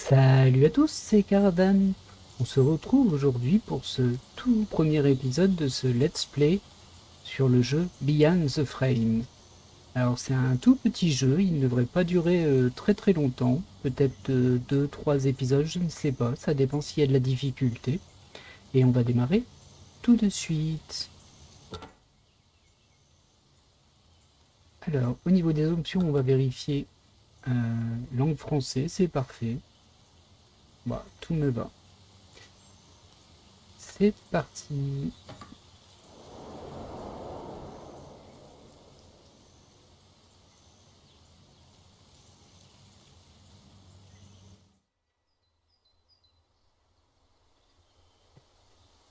Salut à tous, c'est Caradan. On se retrouve aujourd'hui pour ce tout premier épisode de ce Let's Play sur le jeu Beyond the Frame. Alors c'est un tout petit jeu, il ne devrait pas durer très longtemps, peut-être 2-3 épisodes, je ne sais pas, ça dépend s'il y a de la difficulté. Et on va démarrer tout de suite. Alors au niveau des options, on va vérifier langue français, c'est parfait. Bah, tout me va. C'est parti.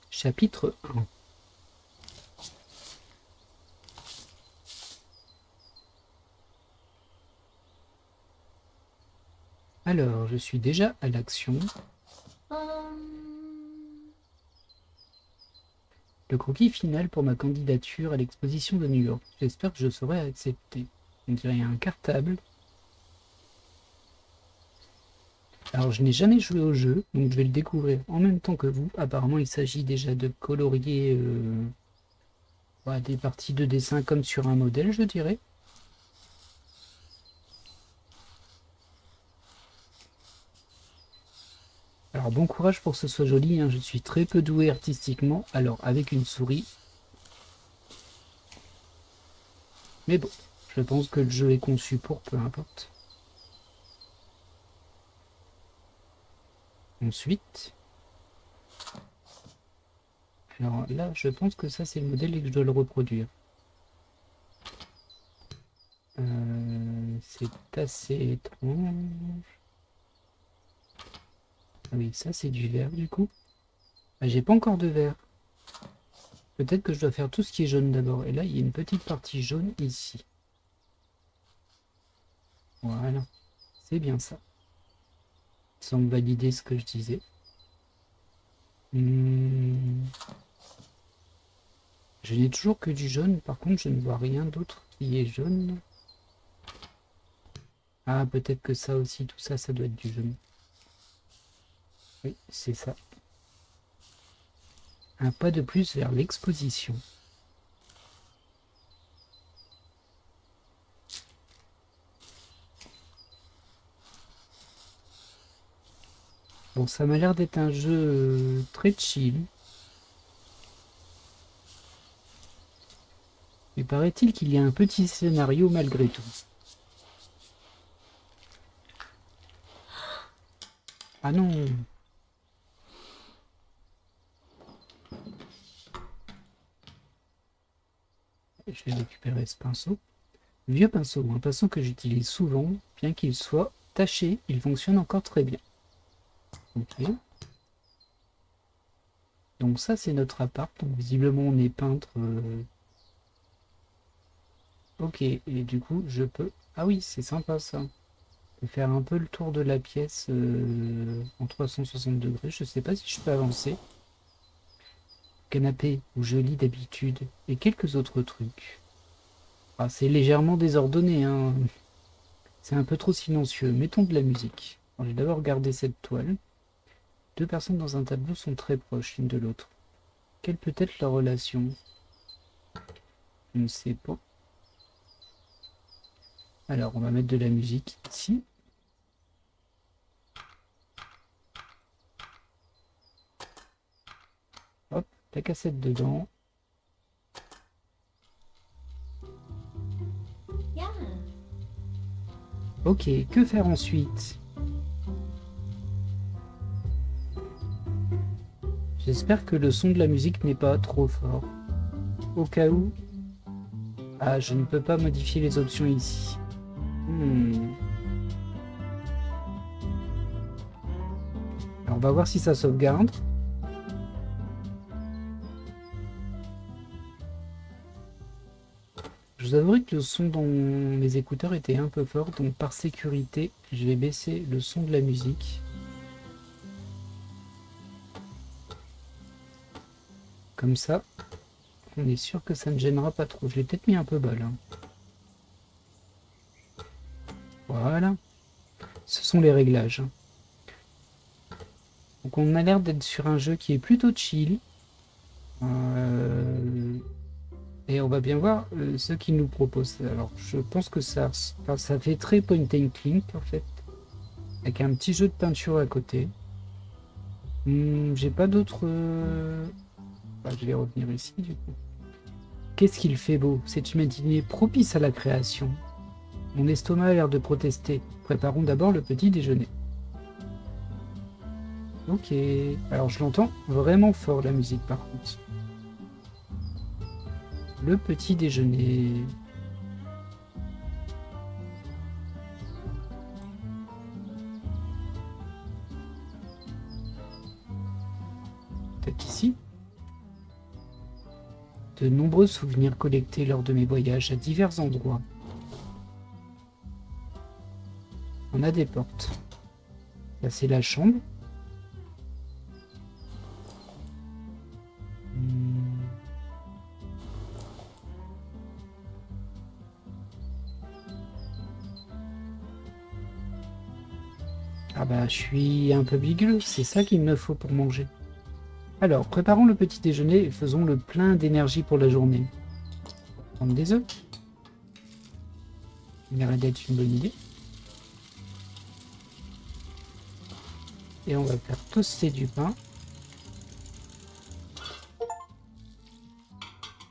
Chapitre 1. Alors, je suis déjà à l'action. Le croquis final pour ma candidature à l'exposition de New York. J'espère que je serai accepté. On dirait un cartable. Alors, je n'ai jamais joué au jeu, donc je vais le découvrir en même temps que vous. Apparemment, il s'agit déjà de colorier des parties de dessin comme sur un modèle, je dirais. Alors, bon courage pour que ce soit joli, hein. Je suis très peu doué artistiquement, alors avec une souris. Mais bon, je pense que le jeu est conçu pour, peu importe. Ensuite, alors là, je pense que ça c'est le modèle et que je dois le reproduire. C'est assez étrange. Ah oui, ça c'est du vert du coup. Ah, j'ai pas encore de vert. Peut-être que je dois faire tout ce qui est jaune d'abord. Et là, il y a une petite partie jaune ici. Voilà, c'est bien ça. Ça semble valider ce que je disais. Je n'ai toujours que du jaune. Par contre, je ne vois rien d'autre qui est jaune. Ah, peut-être que ça aussi, tout ça, ça doit être du jaune. Oui, c'est ça. Un pas de plus vers l'exposition. Bon, ça m'a l'air d'être un jeu très chill. Mais paraît-il qu'il y a un petit scénario malgré tout. Ah non! Je vais récupérer ce pinceau. Vieux pinceau, un pinceau que j'utilise souvent, bien qu'il soit taché, il fonctionne encore très bien. Ok. Donc ça c'est notre appart, donc visiblement on est peintre. Ok, et du coup je peux... Ah oui, c'est sympa ça. Je peux faire un peu le tour de la pièce en 360 degrés. Je sais pas si je peux avancer. Canapé où je lis d'habitude et quelques autres trucs. Ah, c'est légèrement désordonné, hein. C'est un peu trop silencieux. Mettons de la musique. Alors, je vais d'abord regarder cette toile. Deux personnes dans un tableau sont très proches l'une de l'autre. Quelle peut être leur relation? Je ne sais pas. Alors, on va mettre de la musique ici. Hop, la cassette dedans. Ok, que faire ensuite? J'espère que le son de la musique n'est pas trop fort. Au cas où... Ah, je ne peux pas modifier les options ici. Alors, on va voir si ça sauvegarde. Je vous avouerai que le son dans mes écouteurs était un peu fort, donc par sécurité, je vais baisser le son de la musique. Comme ça, on est sûr que ça ne gênera pas trop. Je l'ai peut-être mis un peu bas là. Voilà. Ce sont les réglages. Donc on a l'air d'être sur un jeu qui est plutôt chill. Et on va bien voir ce qu'il nous propose. Alors je pense que ça fait très point and click en fait. Avec un petit jeu de peinture à côté. J'ai pas d'autres... je vais revenir ici du coup. Qu'est-ce qu'il fait beau? C'est une matinée propice à la création. Mon estomac a l'air de protester. Préparons d'abord le petit déjeuner. Ok. Alors je l'entends vraiment fort la musique par contre. Le petit déjeuner. Peut-être ici. De nombreux souvenirs collectés lors de mes voyages à divers endroits. On a des portes. Là c'est la chambre. Ah bah je suis un peu bigleux, c'est ça qu'il me faut pour manger. Alors, préparons le petit déjeuner et faisons le plein d'énergie pour la journée. Prendre des œufs. Il m'a l'air d'être une bonne idée. Et on va faire toaster du pain.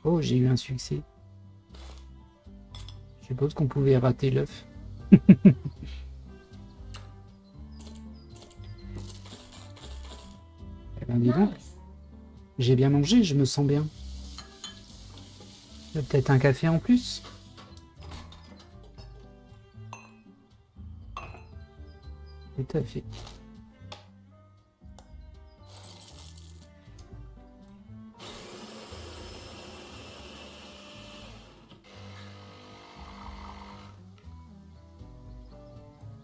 Oh, j'ai eu un succès. Je suppose qu'on pouvait rater l'œuf. Eh ben dis donc. J'ai bien mangé, je me sens bien. Peut-être un café en plus? Tout à fait.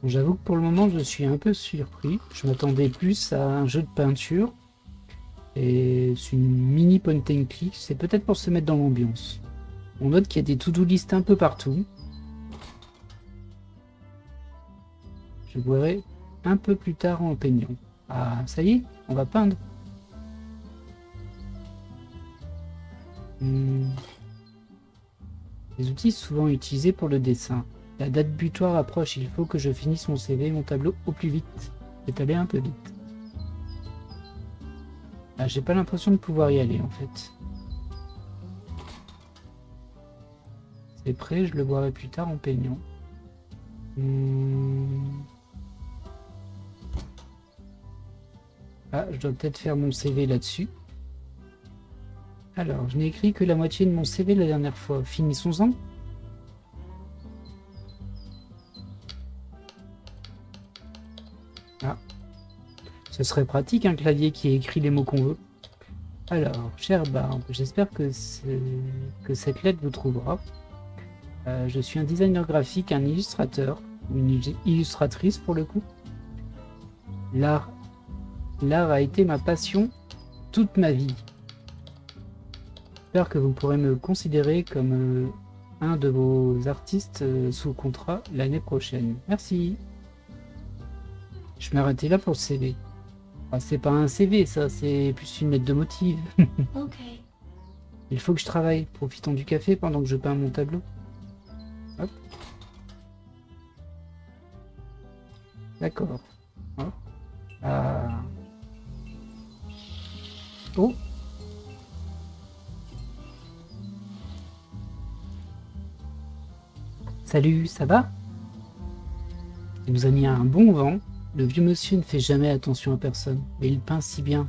Bon, j'avoue que pour le moment, je suis un peu surpris. Je m'attendais plus à un jeu de peinture. Et c'est une mini point and click. C'est peut-être pour se mettre dans l'ambiance. On note qu'il y a des to-do list un peu partout. Je verrai un peu plus tard en peignant. Ah, ça y est, on va peindre. Les outils souvent utilisés pour le dessin. La date butoir approche, il faut que je finisse mon CV et mon tableau au plus vite. C'est allé un peu vite. Ah, j'ai pas l'impression de pouvoir y aller en fait. C'est prêt, je le boirai plus tard en peignant. Ah, je dois peut-être faire mon CV là-dessus. Alors, je n'ai écrit que la moitié de mon CV la dernière fois. Finissons-en. Ah, ce serait pratique un clavier qui écrit les mots qu'on veut. Alors, cher Barbe, j'espère que cette lettre vous trouvera. Je suis un designer graphique, un illustrateur, une illustratrice pour le coup. L'art a été ma passion toute ma vie. J'espère que vous pourrez me considérer comme un de vos artistes sous contrat l'année prochaine. Merci. Je m'arrêtais là pour le CV. Ah, c'est pas un CV, ça, c'est plus une lettre de motive. Ok. Il faut que je travaille. Profitons du café pendant que je peins mon tableau. Hop. D'accord. Hop. Ah. Oh. Salut, ça va? Il nous a mis un bon vent. Le vieux monsieur ne fait jamais attention à personne, mais il peint si bien.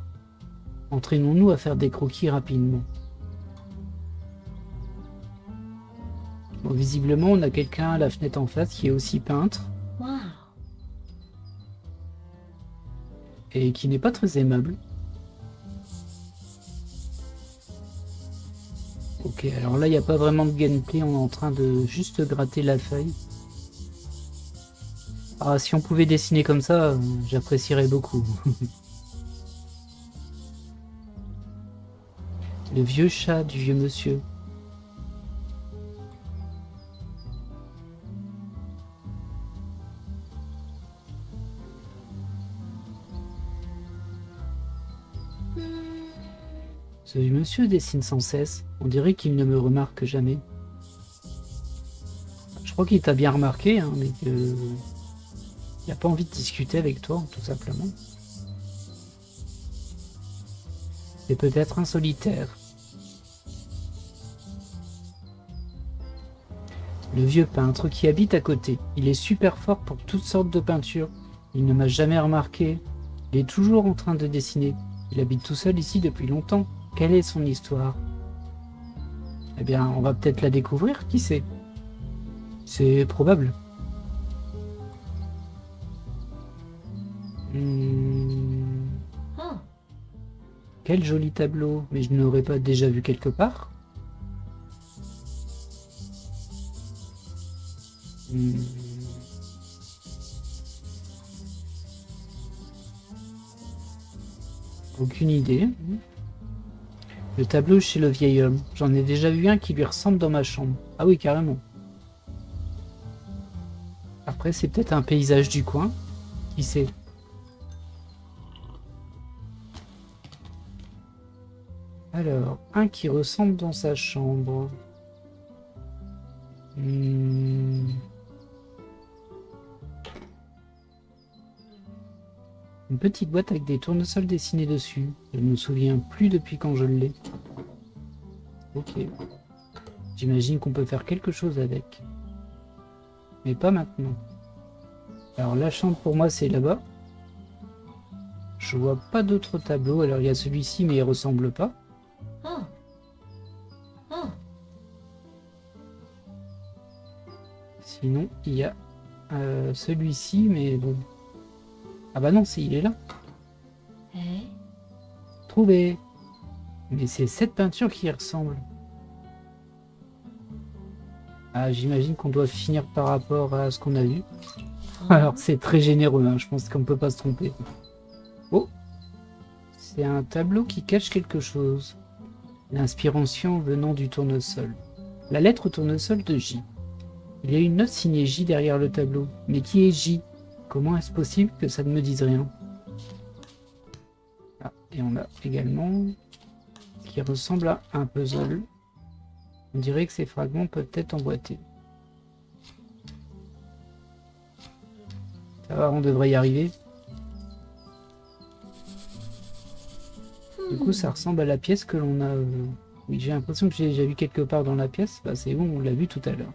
Entraînons-nous à faire des croquis rapidement. Bon, visiblement, on a quelqu'un à la fenêtre en face qui est aussi peintre. Wow. Et qui n'est pas très aimable. Ok, alors là, il n'y a pas vraiment de gameplay, on est en train de juste gratter la feuille. Ah, si on pouvait dessiner comme ça, j'apprécierais beaucoup. Le vieux chat du vieux monsieur. Ce monsieur dessine sans cesse. On dirait qu'il ne me remarque jamais. Je crois qu'il t'a bien remarqué, hein, mais qu'il n'a pas envie de discuter avec toi, tout simplement. C'est peut-être un solitaire. Le vieux peintre qui habite à côté. Il est super fort pour toutes sortes de peintures. Il ne m'a jamais remarqué. Il est toujours en train de dessiner. Il habite tout seul ici depuis longtemps. Quelle est son histoire? Eh bien, on va peut-être la découvrir, qui sait? C'est probable. Quel joli tableau, mais je ne l'aurais pas déjà vu quelque part. Aucune idée. Le tableau chez le vieil homme. J'en ai déjà vu un qui lui ressemble dans ma chambre. Ah oui, carrément. Après, c'est peut-être un paysage du coin. Qui sait? Alors, un qui ressemble dans sa chambre. Une petite boîte avec des tournesols dessinés dessus. Je ne me souviens plus depuis quand je l'ai. Ok. J'imagine qu'on peut faire quelque chose avec. Mais pas maintenant. Alors la chambre pour moi c'est là-bas. Je vois pas d'autres tableaux. Alors il y a celui-ci mais il ressemble pas. Sinon il y a celui-ci mais bon. Ah bah non, il est là. Trouvé. Mais c'est cette peinture qui y ressemble. Ah, j'imagine qu'on doit finir par rapport à ce qu'on a vu. Alors c'est très généreux, hein, je pense qu'on peut pas se tromper. Oh, c'est un tableau qui cache quelque chose. L'inspiration venant du tournesol. La lettre au tournesol de J. Il y a une note signée J derrière le tableau. Mais qui est J? Comment est-ce possible que ça ne me dise rien? Ah, et on a également ce qui ressemble à un puzzle. On dirait que ces fragments peuvent être emboîtés. Ça va, on devrait y arriver. Du coup, ça ressemble à la pièce que l'on a... Oui, j'ai l'impression que j'ai déjà vu quelque part dans la pièce. Bah, c'est bon, on l'a vu tout à l'heure.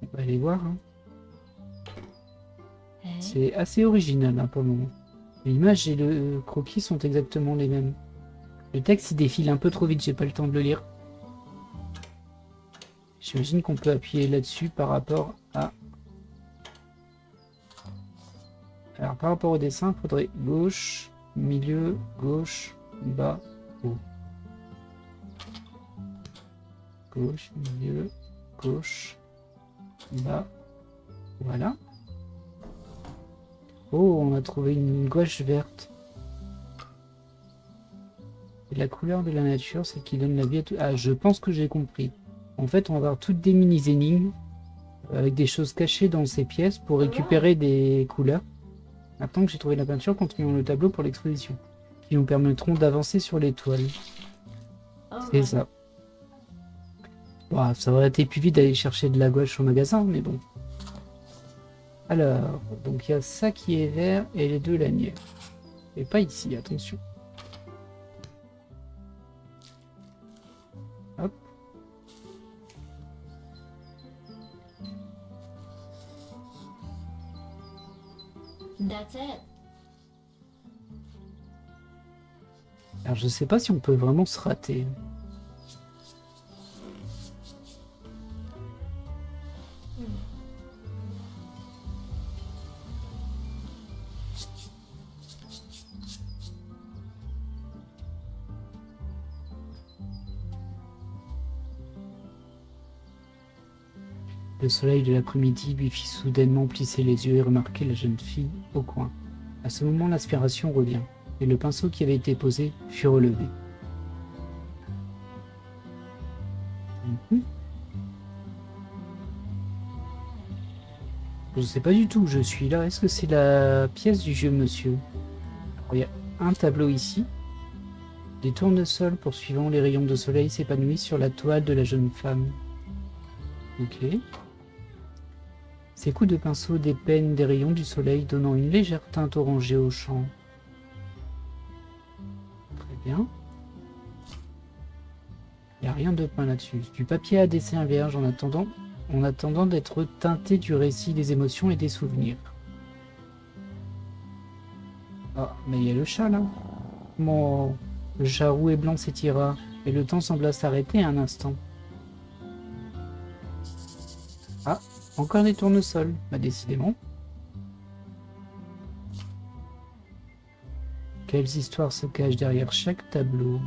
On va aller voir. Hein. C'est assez original hein, pour le moment. L'image et le croquis sont exactement les mêmes. Le texte il défile un peu trop vite, j'ai pas le temps de le lire. J'imagine qu'on peut appuyer là-dessus par rapport à... Alors par rapport au dessin, il faudrait gauche, milieu, gauche, bas, haut. Gauche, milieu, gauche, bas. Voilà. Oh, on a trouvé une gouache verte. Et la couleur de la nature, c'est qui donne la vie à tout. Ah, je pense que j'ai compris. En fait, on va avoir toutes des mini-énigmes avec des choses cachées dans ces pièces pour récupérer des couleurs. Maintenant que j'ai trouvé la peinture, continuons le tableau pour l'exposition, qui nous permettront d'avancer sur les toiles. C'est ça. Bon, ça aurait été plus vite d'aller chercher de la gouache au magasin, mais bon. Alors, donc il y a ça qui est vert et les deux lanières. Et pas ici, attention. Hop. That's it. Alors je sais pas si on peut vraiment se rater. Le soleil de l'après-midi lui fit soudainement plisser les yeux et remarquer la jeune fille au coin. À ce moment, l'inspiration revient, et le pinceau qui avait été posé fut relevé. Je ne sais pas du tout où je suis là. Est-ce que c'est la pièce du vieux monsieur? un tableau ici. Des tournesols poursuivant les rayons de soleil s'épanouissent sur la toile de la jeune femme. Ok. Ces coups de pinceau dépeignent des rayons du soleil donnant une légère teinte orangée au champ. Très bien. Il n'y a rien de peint là-dessus. Du papier à dessin vierge en attendant d'être teinté du récit des émotions et des souvenirs. Ah, mais il y a le chat là. Bon, le chat roux et blanc s'étira, et le temps sembla s'arrêter un instant. Ah, encore des tournesols, bah décidément. Quelles histoires se cachent derrière chaque tableau?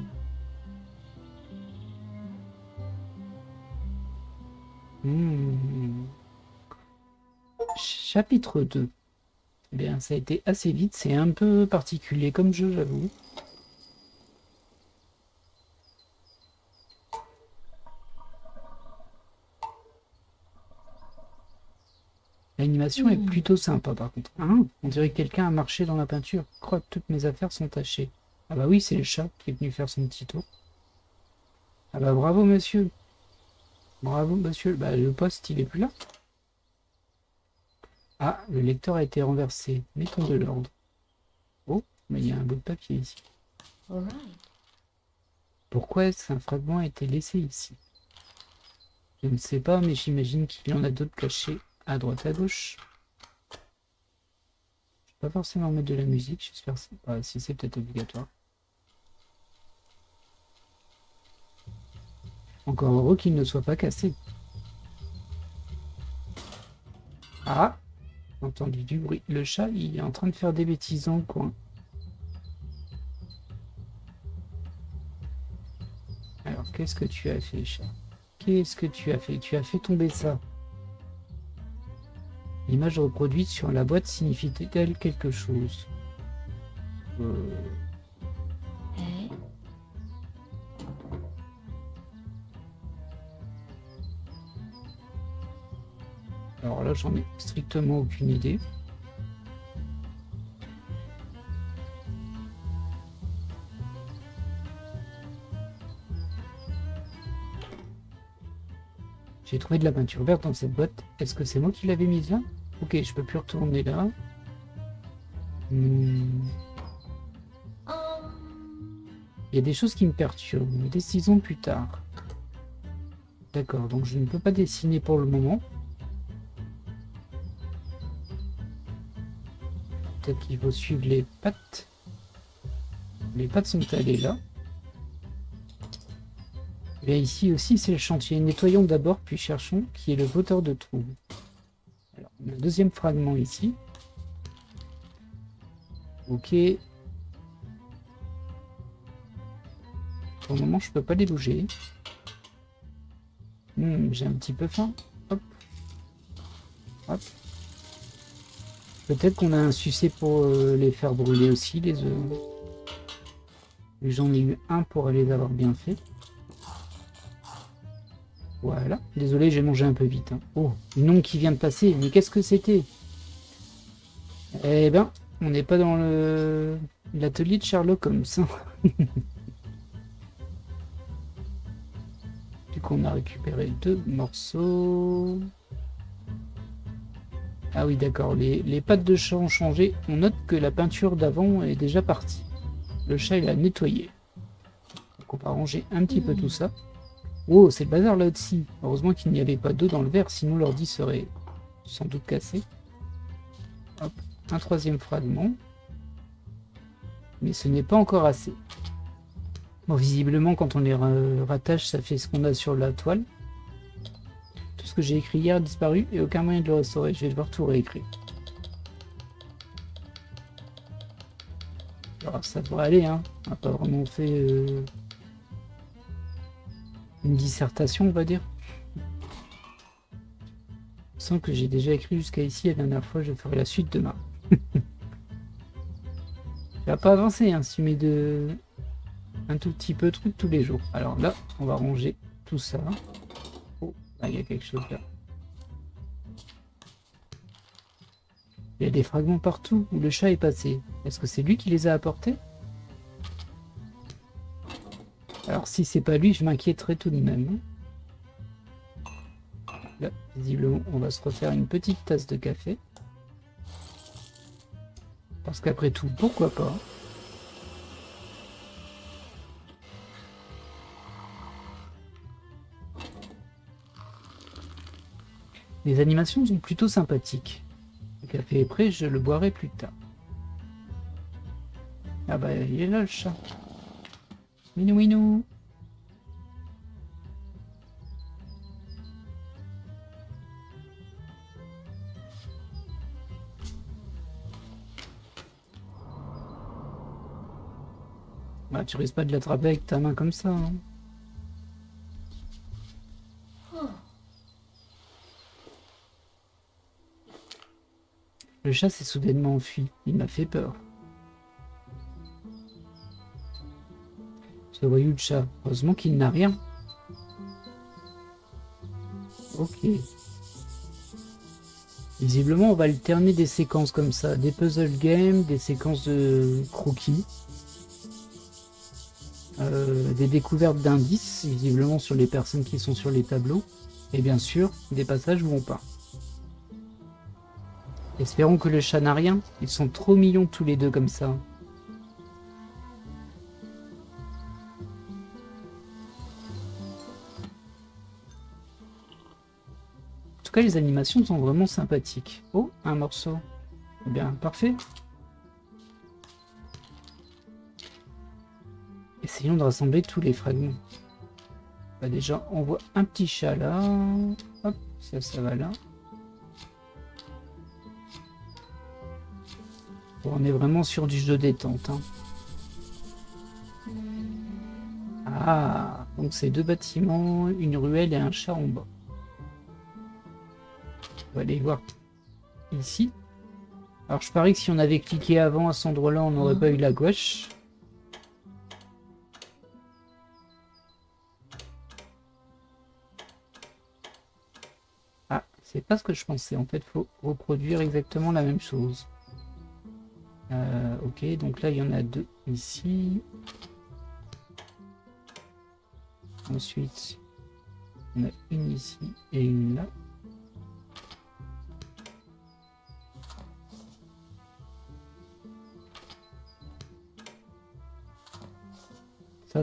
Chapitre 2. Eh bien, ça a été assez vite, c'est un peu particulier comme jeu, j'avoue. L'animation est plutôt sympa par contre. Hein, on dirait que quelqu'un a marché dans la peinture. Je crois que toutes mes affaires sont tachées. Ah bah oui, c'est le chat qui est venu faire son petit tour. Ah bah bravo monsieur. Bravo monsieur. Bah le poste il est plus là. Ah, le lecteur a été renversé. Mettons de l'ordre. Oh, mais il y a un bout de papier ici. Alright. Pourquoi est-ce qu'un fragment a été laissé ici? Je ne sais pas, mais j'imagine qu'il y en a d'autres cachés à droite à gauche. Je vais pas forcément mettre de la musique, j'espère que si c'est peut-être obligatoire. Encore heureux qu'il ne soit pas cassé. Ah, j'ai entendu du bruit. Le chat, il est en train de faire des bêtises dans le coin. Alors, qu'est-ce que tu as fait, chat? Qu'est-ce que tu as fait? Tu as fait tomber ça. L'image reproduite sur la boîte signifie-t-elle quelque chose? Hey. Alors là, j'en ai strictement aucune idée. J'ai trouvé de la peinture verte dans cette boîte. Est-ce que c'est moi qui l'avais mise là? Ok, je peux plus retourner là. Il y a des choses qui me perturbent. Nous décidons plus tard. D'accord, donc je ne peux pas dessiner pour le moment. Peut-être qu'il faut suivre les pattes. Les pattes sont allées là. Et ici aussi, c'est le chantier. Nettoyons d'abord, puis cherchons qui est le moteur de trouble. Alors, on a un deuxième fragment ici. Ok. Pour le moment, je peux pas les bouger. J'ai un petit peu faim. Hop. Hop. Peut-être qu'on a un succès pour les faire brûler aussi, les œufs. J'en ai eu un pour les avoir bien fait. Voilà. Désolé, j'ai mangé un peu vite. Hein. Oh, une ongle qui vient de passer. Mais qu'est-ce que c'était? Eh ben, on n'est pas dans l'atelier de Sherlock Holmes. Du coup, on a récupéré 2 morceaux. Ah oui, d'accord. Les pattes de chat ont changé. On note que la peinture d'avant est déjà partie. Le chat, il a nettoyé. Donc, on va ranger un petit peu tout ça. Oh, c'est le bazar là aussi. Heureusement qu'il n'y avait pas d'eau dans le verre, sinon l'ordi serait sans doute cassé. Hop, un troisième fragment. Mais ce n'est pas encore assez. Bon, visiblement, quand on les rattache, ça fait ce qu'on a sur la toile. Tout ce que j'ai écrit hier a disparu et aucun moyen de le restaurer. Je vais devoir tout réécrire. Alors, ça devrait aller, hein. On n'a pas vraiment fait une dissertation, on va dire. Je sens que j'ai déjà écrit jusqu'à ici la dernière fois. Je ferai la suite demain. Ça va pas avancer, hein, si tu mets un tout petit peu de trucs tous les jours. Alors là, on va ranger tout ça. Oh, là, il y a quelque chose là. Il y a des fragments partout où le chat est passé. Est-ce que c'est lui qui les a apportés? Alors si c'est pas lui, je m'inquiéterai tout de même. Là, visiblement, on va se refaire une petite tasse de café. Parce qu'après tout, pourquoi pas? Les animations sont plutôt sympathiques. Le café est prêt, je le boirai plus tard. Ah bah, il est là le chat. Minou minou. Bah, tu risques pas de l'attraper avec ta main comme ça, hein. Le chat s'est soudainement enfui. Il m'a fait peur. Ce voyou de chat. Heureusement qu'il n'a rien. Ok. Visiblement, on va alterner des séquences comme ça. Des puzzle games, des séquences de croquis. Des découvertes d'indices, visiblement sur les personnes qui sont sur les tableaux. Et bien sûr, des passages où on part. Espérons que le chat n'a rien. Ils sont trop mignons tous les deux comme ça. En tout cas, les animations sont vraiment sympathiques. Oh, un morceau. Eh bien, parfait. Essayons de rassembler tous les fragments. Bah déjà, on voit un petit chat là. Hop, ça va là. Bon, on est vraiment sur du jeu détente, hein. Ah, donc c'est deux bâtiments, une ruelle et un chat en bas. On va aller voir ici. Alors je parie que si on avait cliqué avant à cet endroit-là, on n'aurait pas eu la gouache. Ah, c'est pas ce que je pensais. En fait, il faut reproduire exactement la même chose. Ok, donc là, il y en a deux ici. Ensuite, on a une ici et une là.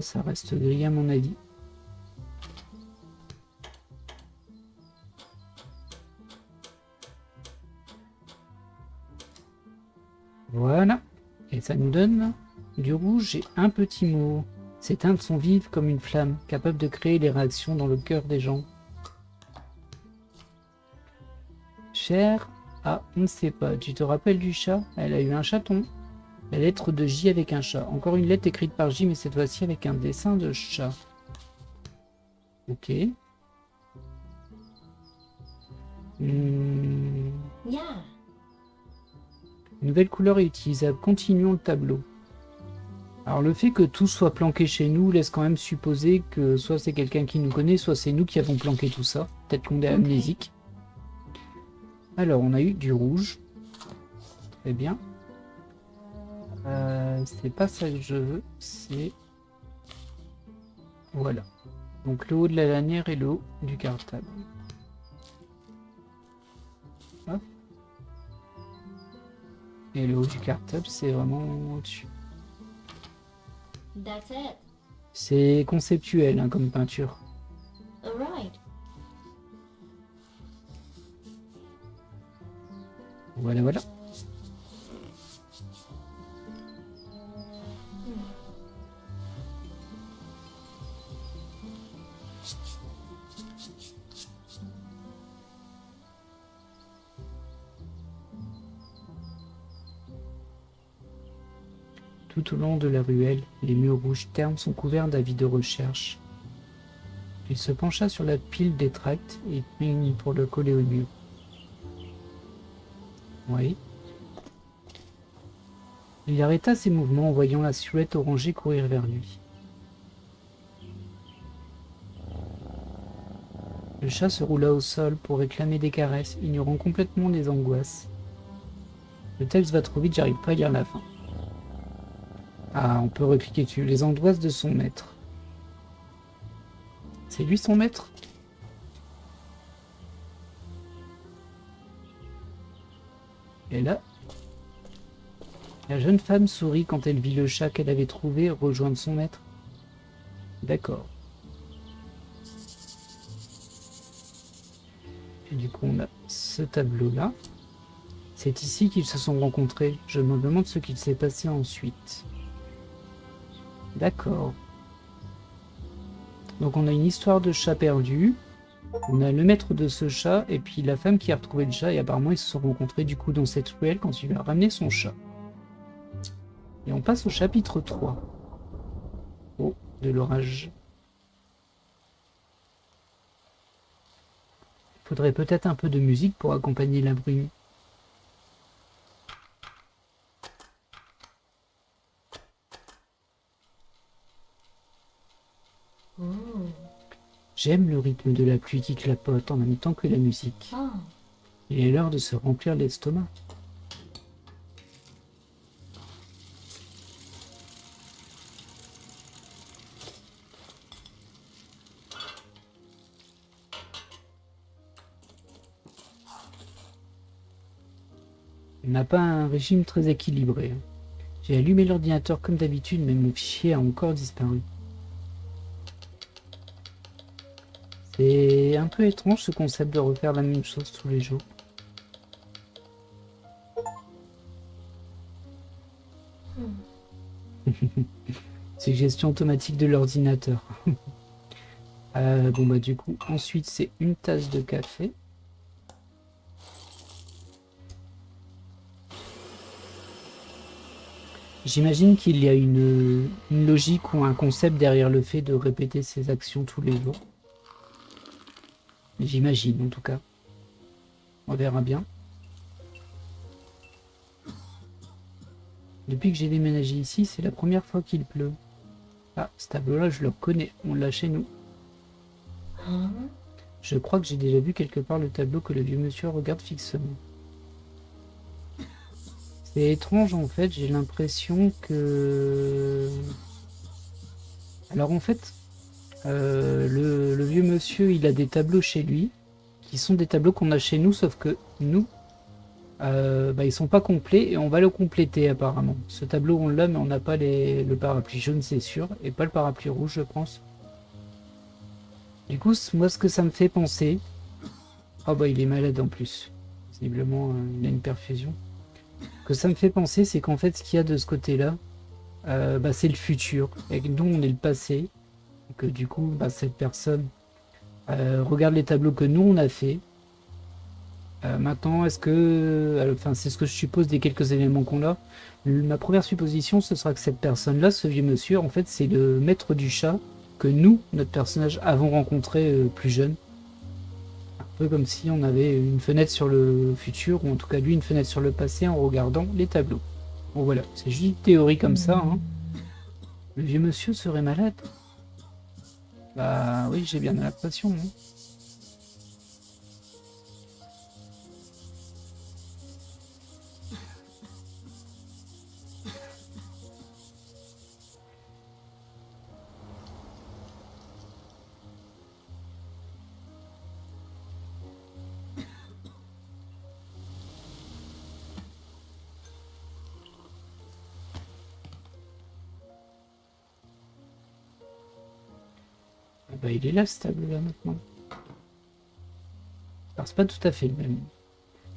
Ça reste gris à mon avis. Voilà. Et ça nous donne du rouge et un petit mot. Ces teintes sont vives comme une flamme, capables de créer les réactions dans le cœur des gens. Cher, ah, on ne sait pas. Tu te rappelles du chat? Elle a eu un chaton. La lettre de J avec un chat. Encore une lettre écrite par J, mais cette fois-ci avec un dessin de chat. Ok. Yeah. Nouvelle couleur est utilisable. Continuons le tableau. Alors le fait que tout soit planqué chez nous laisse quand même supposer que soit c'est quelqu'un qui nous connaît, soit c'est nous qui avons planqué tout ça. Peut-être qu'on est amnésique. Alors on a eu du rouge. Très bien. C'est pas ça que je veux. C'est... Voilà. Donc le haut de la lanière et le haut du cartable. Hop. Et le haut du cartable, c'est vraiment au-dessus. That's it. C'est conceptuel hein, comme peinture. Alright. Voilà, voilà. Tout au long de la ruelle, les murs rouges ternes sont couverts d'avis de recherche. Il se pencha sur la pile des tracts et prit pour le coller au mur. Oui. Il arrêta ses mouvements en voyant la silhouette orangée courir vers lui. Le chat se roula au sol pour réclamer des caresses, ignorant complètement les angoisses. Le texte va trop vite, j'arrive pas à lire la fin. Ah, on peut recliquer dessus. Les angoisses de son maître. C'est lui son maître? Et là, la jeune femme sourit quand elle vit le chat qu'elle avait trouvé rejoindre son maître. D'accord. Et du coup, on a ce tableau-là. C'est ici qu'ils se sont rencontrés. Je me demande ce qu'il s'est passé ensuite. D'accord. Donc on a une histoire de chat perdu. On a le maître de ce chat et puis la femme qui a retrouvé le chat. Et apparemment, ils se sont rencontrés du coup dans cette ruelle quand il lui a ramené son chat. Et on passe au chapitre 3. Oh, de l'orage. Il faudrait peut-être un peu de musique pour accompagner la brume. Ooh. J'aime le rythme de la pluie qui clapote en même temps que la musique. Oh. Il est l'heure de se remplir l'estomac. On n'a pas un régime très équilibré. J'ai allumé l'ordinateur comme d'habitude, mais mon fichier a encore disparu. C'est un peu étrange ce concept de refaire la même chose tous les jours. Suggestion automatique de l'ordinateur. Bon bah du coup, ensuite c'est une tasse de café. J'imagine qu'il y a une logique ou un concept derrière le fait de répéter ces actions tous les jours. J'imagine en tout cas. On verra bien. Depuis que j'ai déménagé ici, c'est la première fois qu'il pleut. Ah, ce tableau-là, je le reconnais. On l'a chez nous. Huh? Je crois que j'ai déjà vu quelque part le tableau que le vieux monsieur regarde fixement. C'est étrange en fait, j'ai l'impression que... Alors en fait, le vieux monsieur, il a des tableaux chez lui, qui sont des tableaux qu'on a chez nous, sauf que nous, ils sont pas complets et on va le compléter apparemment. Ce tableau on l'a, mais on n'a pas le parapluie jaune, c'est sûr, et pas le parapluie rouge, je pense. Du coup, moi ce que ça me fait penser... Ah bah il est malade en plus. Visiblement, il a une perfusion. Ce que ça me fait penser, c'est qu'en fait, ce qu'il y a de ce côté-là, c'est le futur. Et que nous, on est le passé. Et que du coup, cette personne regarde les tableaux que nous, on a fait. Maintenant, est-ce que... Enfin, c'est ce que je suppose des quelques éléments qu'on a. Ma première supposition, ce sera que cette personne-là, ce vieux monsieur, en fait, c'est le maître du chat que nous, notre personnage, avons rencontré plus jeune. Un peu comme si on avait une fenêtre sur le futur, ou en tout cas lui une fenêtre sur le passé en regardant les tableaux. Bon voilà, c'est juste une théorie comme ça. Hein. Le vieux monsieur serait malade? Bah oui, j'ai bien l'impression. Hein. Bah il est là ce tableau là maintenant. Alors c'est pas tout à fait le même.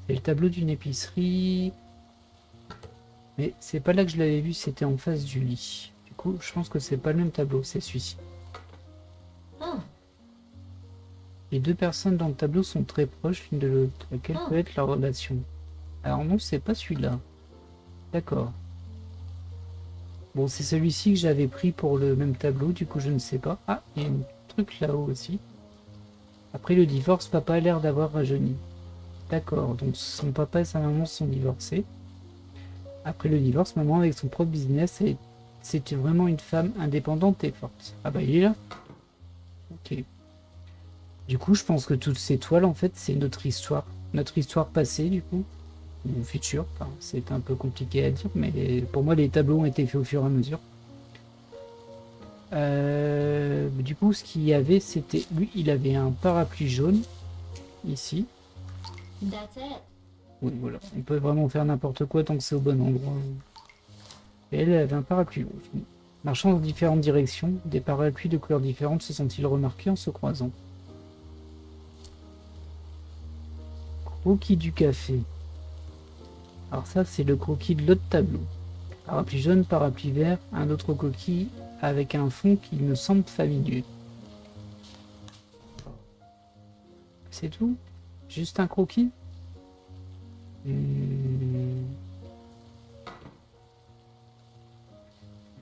C'est le tableau d'une épicerie. Mais c'est pas là que je l'avais vu, c'était en face du lit. Du coup, je pense que c'est pas le même tableau, c'est celui-ci. Oh. Les deux personnes dans le tableau sont très proches l'une de l'autre. Quelle peut être leur relation? Alors non, c'est pas celui-là. D'accord. Bon, c'est celui-ci que j'avais pris pour le même tableau, du coup je ne sais pas. Ah, il y a un truc là-haut aussi. Après le divorce, papa a l'air d'avoir rajeuni. D'accord, donc son papa et sa maman sont divorcés. Après le divorce, maman avec son propre business, et c'était vraiment une femme indépendante et forte. Ah bah il est là. Ok. Du coup, je pense que toutes ces toiles, en fait, c'est notre histoire passée, du coup, ou future. Enfin, c'est un peu compliqué à dire, mais pour moi, les tableaux ont été faits au fur et à mesure. Du coup, ce qu'il y avait, c'était... Lui, il avait un parapluie jaune, ici. That's it. Oui, voilà. On peut vraiment faire n'importe quoi tant que c'est au bon endroit. Et elle avait un parapluie rouge. Marchant dans différentes directions, des parapluies de couleurs différentes se sont-ils remarqués en se croisant. Croquis du café. Alors ça, c'est le croquis de l'autre tableau. Parapluie jaune, parapluie vert, un autre croquis avec un fond qui me semble familier. C'est tout? Juste un croquis?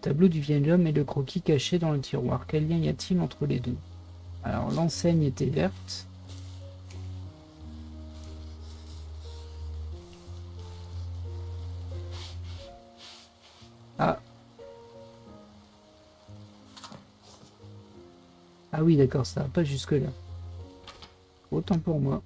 Tableau du vieil homme et le croquis caché dans le tiroir. Quel lien y a-t-il entre les deux? Alors l'enseigne était verte. Ah. Ah oui, d'accord, ça va pas jusque-là. Autant pour moi.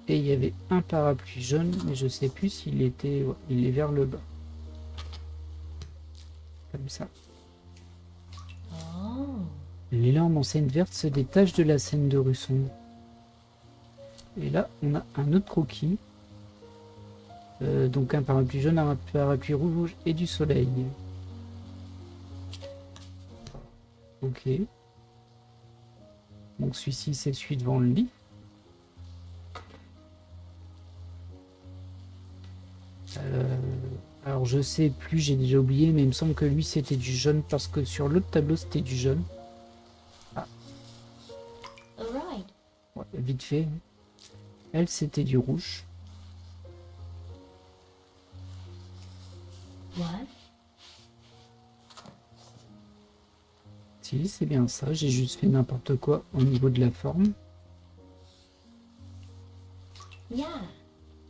Et il y avait un parapluie jaune, mais je sais plus s'il était... ouais, il est vers le bas. Comme ça. Oh. L'élan en scène verte se détache de la scène de rue sombre. Et là, on a un autre croquis. Donc un parapluie jaune, un parapluie rouge et du soleil. Ok. Donc celui-ci, c'est celui devant le lit. Alors je sais plus, j'ai déjà oublié, mais il me semble que lui c'était du jaune parce que sur l'autre tableau c'était du jaune. Alright. Ouais, vite fait. Elle c'était du rouge. What? Si, c'est bien ça, j'ai juste fait n'importe quoi au niveau de la forme. Yeah.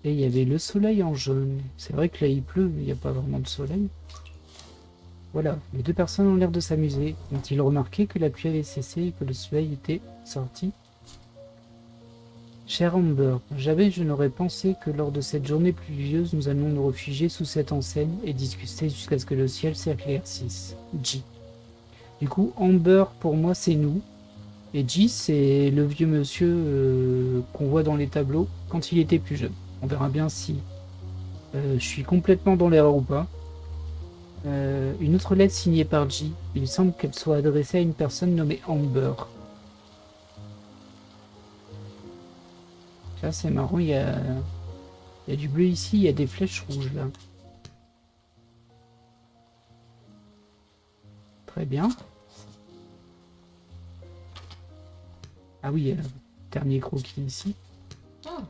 Et il y avait le soleil en jaune. C'est vrai que là il pleut, mais il n'y a pas vraiment de soleil. Voilà, les deux personnes ont l'air de s'amuser. Ont-ils remarqué que la pluie avait cessé et que le soleil était sorti? Cher Amber, jamais je n'aurais pensé que lors de cette journée pluvieuse, nous allions nous réfugier sous cette enseigne et discuter jusqu'à ce que le ciel s'éclaircisse. G. Du coup, Amber, pour moi, c'est nous. Et G, c'est le vieux monsieur qu'on voit dans les tableaux quand il était plus jeune. On verra bien si je suis complètement dans l'erreur ou pas. Une autre lettre signée par G. Il semble qu'elle soit adressée à une personne nommée Amber. Là, c'est marrant, il y a du bleu ici, il y a des flèches rouges là. Très bien. Ah oui, dernier croquis ici. Oh.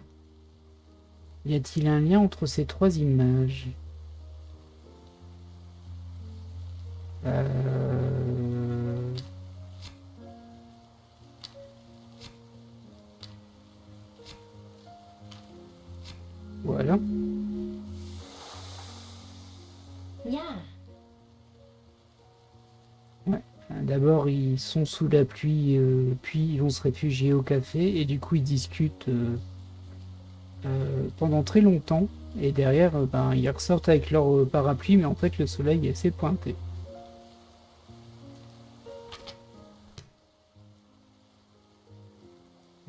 Y a-t-il un lien entre ces trois images? Voilà. Yeah. Ouais. D'abord, ils sont sous la pluie, puis ils vont se réfugier au café, et du coup, ils discutent pendant très longtemps. Et derrière, ben, ils ressortent avec leur parapluie, mais en fait, le soleil est assez pointé.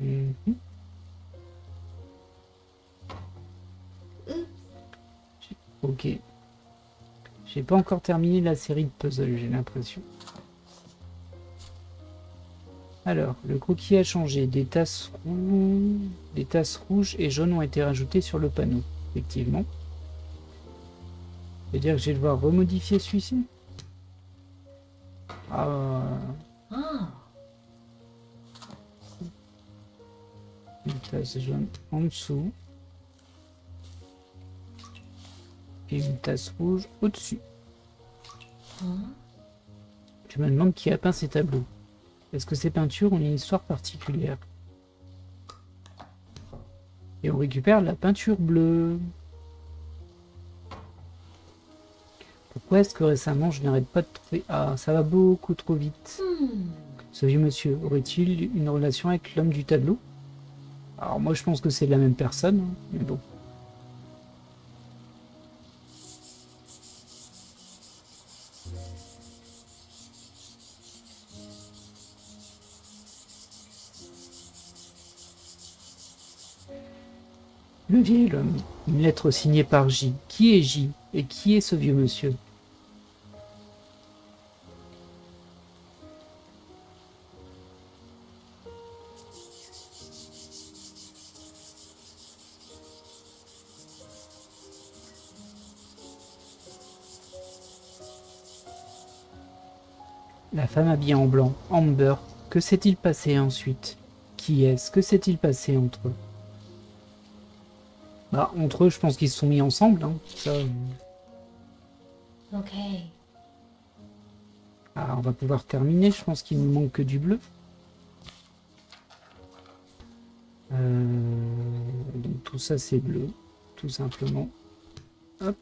Mhm. Ok. J'ai pas encore terminé la série de puzzles, j'ai l'impression. Alors, le croquis a changé. Des tasses rouges et jaunes ont été rajoutées sur le panneau. Effectivement. C'est-à-dire que je vais devoir remodifier celui-ci. Ah, Oh. une tasse jaune en dessous. Et une tasse rouge au-dessus. Huh? Je me demande qui a peint ces tableaux. Est-ce que ces peintures ont une histoire particulière? Et on récupère la peinture bleue. Pourquoi est-ce que récemment je n'arrête pas de trouver... Ah, ça va beaucoup trop vite. Ce vieux monsieur aurait-il une relation avec l'homme du tableau? Alors moi je pense que c'est la même personne, hein, mais bon. Le vieil homme, une lettre signée par J. Qui est J? Et qui est ce vieux monsieur? La femme habillée en blanc, Amber, que s'est-il passé ensuite? Qui est-ce? Que s'est-il passé entre eux? Bah, entre eux, je pense qu'ils se sont mis ensemble, hein. Ça, Okay. on va pouvoir terminer, je pense qu'il nous manque que du bleu. Donc tout ça c'est bleu, tout simplement. Hop.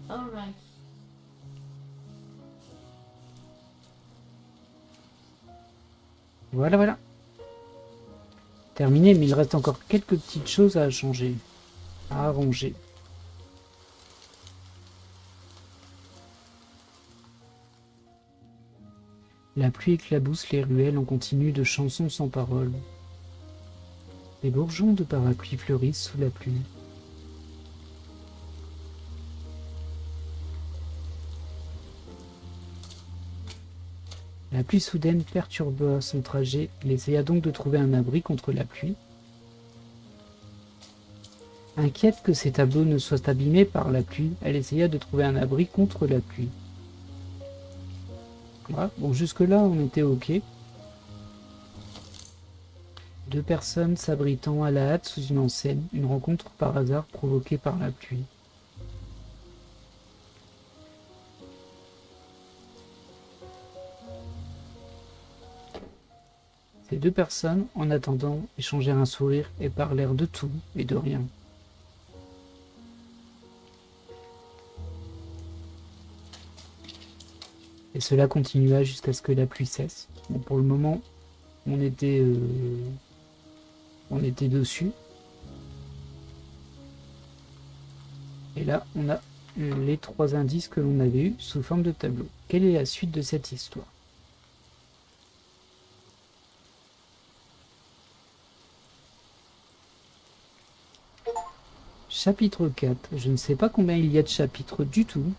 All right. Voilà, voilà. Terminé, mais il reste encore quelques petites choses à changer, à arranger. La pluie éclabousse les ruelles en continu de chansons sans paroles. Les bourgeons de parapluies fleurissent sous la pluie. La pluie soudaine perturba son trajet, il essaya donc de trouver un abri contre la pluie. Inquiète que ses tableaux ne soient abîmés par la pluie, elle essaya de trouver un abri contre la pluie. Voilà. Bon, jusque-là, on était ok. Deux personnes s'abritant à la hâte sous une enseigne, une rencontre par hasard provoquée par la pluie. Ces deux personnes, en attendant, échangèrent un sourire et parlèrent de tout et de rien. Et cela continua jusqu'à ce que la pluie cesse. Bon, pour le moment, on était dessus. Et là, on a les trois indices que l'on avait eus sous forme de tableau. Quelle est la suite de cette histoire? Chapitre 4. Je ne sais pas combien il y a de chapitres du tout.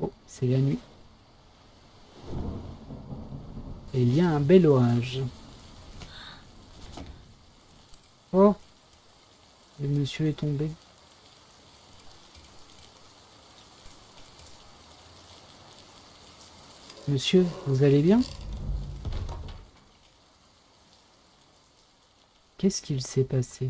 Oh, c'est la nuit. Et il y a un bel orage. Oh, le monsieur est tombé. Monsieur, vous allez bien? Qu'est-ce qu'il s'est passé?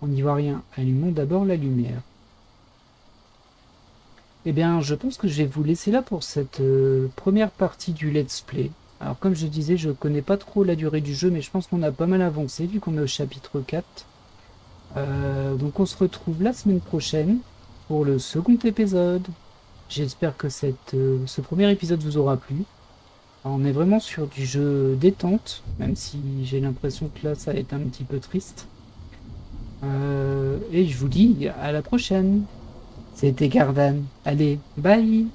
On n'y voit rien. Allumons d'abord la lumière. Eh bien, je pense que je vais vous laisser là pour cette première partie du let's play. Alors, comme je disais, je connais pas trop la durée du jeu, mais je pense qu'on a pas mal avancé vu qu'on est au chapitre 4. Donc on se retrouve la semaine prochaine pour le second épisode. J'espère que ce premier épisode vous aura plu. Alors, on est vraiment sur du jeu détente, même si j'ai l'impression que là ça va être un petit peu triste. Et je vous dis à la prochaine. C'était Gardan. Allez, bye!